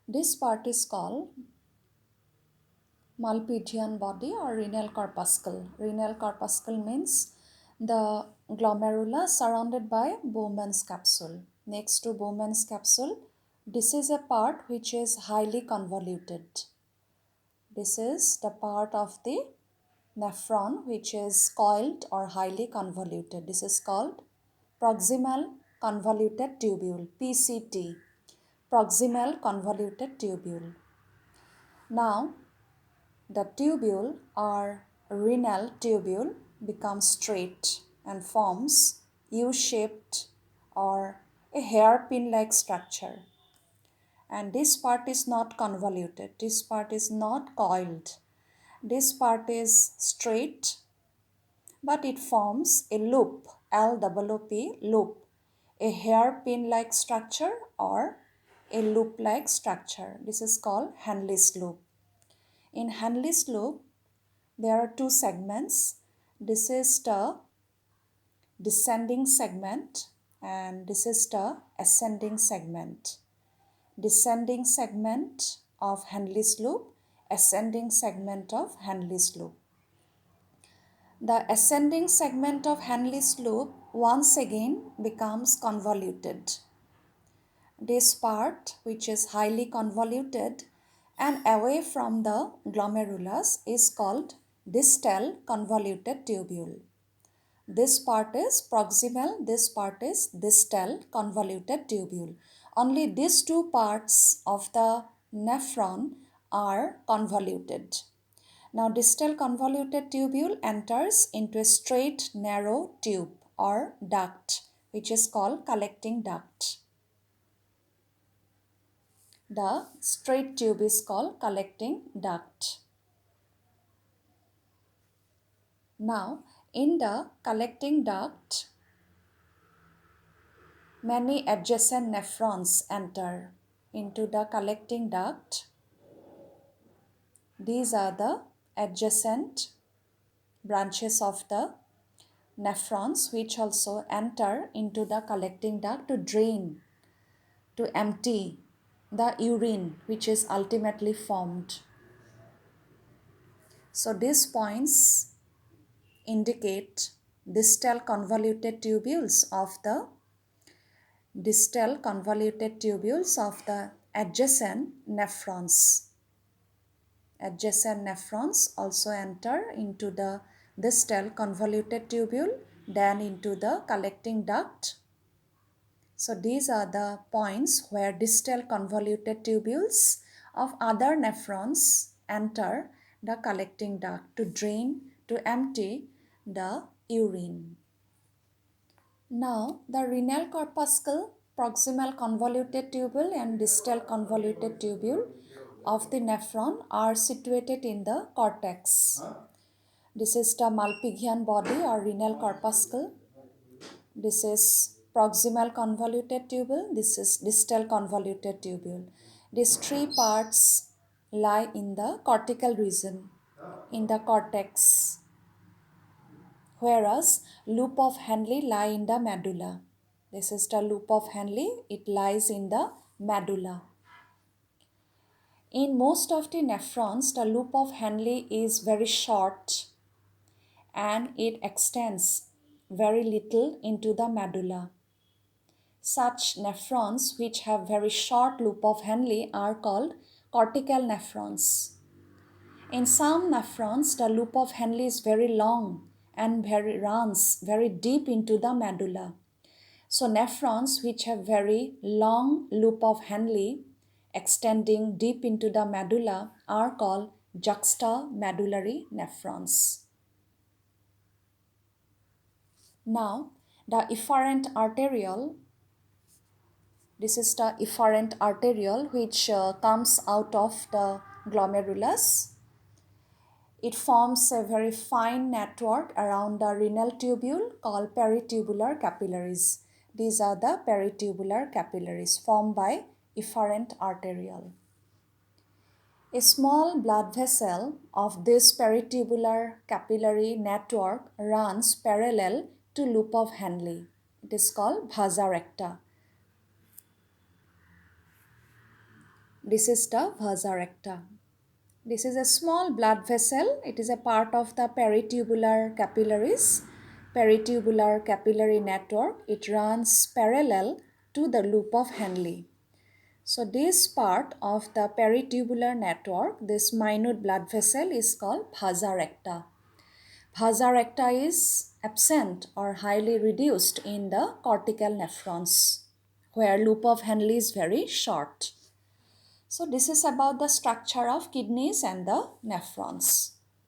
This part is called Malpighian body or renal corpuscle. Renal corpuscle means the glomerulus surrounded by Bowman's capsule. Next to Bowman's capsule, this is a part which is highly convoluted. This is the part of the nephron which is coiled or highly convoluted. This is called proximal convoluted tubule, PCT, proximal convoluted tubule. Now, the tubule or renal tubule becomes straight and forms U-shaped or a hairpin-like structure. And this part is not convoluted. This part is not coiled. This part is straight, but it forms a loop, L-O-O-P, loop, a hairpin-like structure or a loop-like structure. This is called Henle's loop. In Henle's loop, there are two segments. This is the descending segment and this is the ascending segment. Descending segment of Henle's loop, ascending segment of Henle's loop. The ascending segment of Henle's loop once again becomes convoluted. This part, which is highly convoluted and away from the glomerulus, is called distal convoluted tubule. This part is proximal, this part is distal convoluted tubule. Only these two parts of the nephron are convoluted. Now, distal convoluted tubule enters into a straight narrow tube or duct, which is called collecting duct. The straight tube is called collecting duct. Now, in the collecting duct, many adjacent nephrons enter into the collecting duct. These are the adjacent branches of the nephrons which also enter into the collecting duct to drain, to empty the urine which is ultimately formed. So these points indicate distal convoluted tubules of the adjacent nephrons. Adjacent nephrons also enter into the distal convoluted tubule, then into the collecting duct. So these are the points where distal convoluted tubules of other nephrons enter the collecting duct to drain, to empty the urine. Now, the renal corpuscle, proximal convoluted tubule and distal convoluted tubule of the nephron are situated in the cortex. This is the Malpighian body or renal corpuscle. This is proximal convoluted tubule. This is distal convoluted tubule. These three parts lie in the cortical region, in the cortex, whereas loop of Henle lie in the medulla. This is the loop of Henle. It lies in the medulla. In most of the nephrons, the loop of Henle is very short and it extends very little into the medulla. Such nephrons which have very short loop of Henle are called cortical nephrons. In some nephrons, the loop of Henle is very long and runs very deep into the medulla. So nephrons which have very long loop of Henle extending deep into the medulla are called juxtamedullary nephrons. Now, the efferent arteriole. This is the efferent arteriole which comes out of the glomerulus. It forms a very fine network around the renal tubule called peritubular capillaries. These are the peritubular capillaries formed by efferent arteriole. A small blood vessel of this peritubular capillary network runs parallel to loop of Henle. It is called vasa recta. This is the vasa recta. This is a small blood vessel. It is a part of the peritubular capillaries, peritubular capillary network. It runs parallel to the loop of Henle. So this part of the peritubular network, this minute blood vessel is called vasa recta. Vasa recta is absent or highly reduced in the cortical nephrons, where loop of Henle is very short. So this is about the structure of kidneys and the nephrons.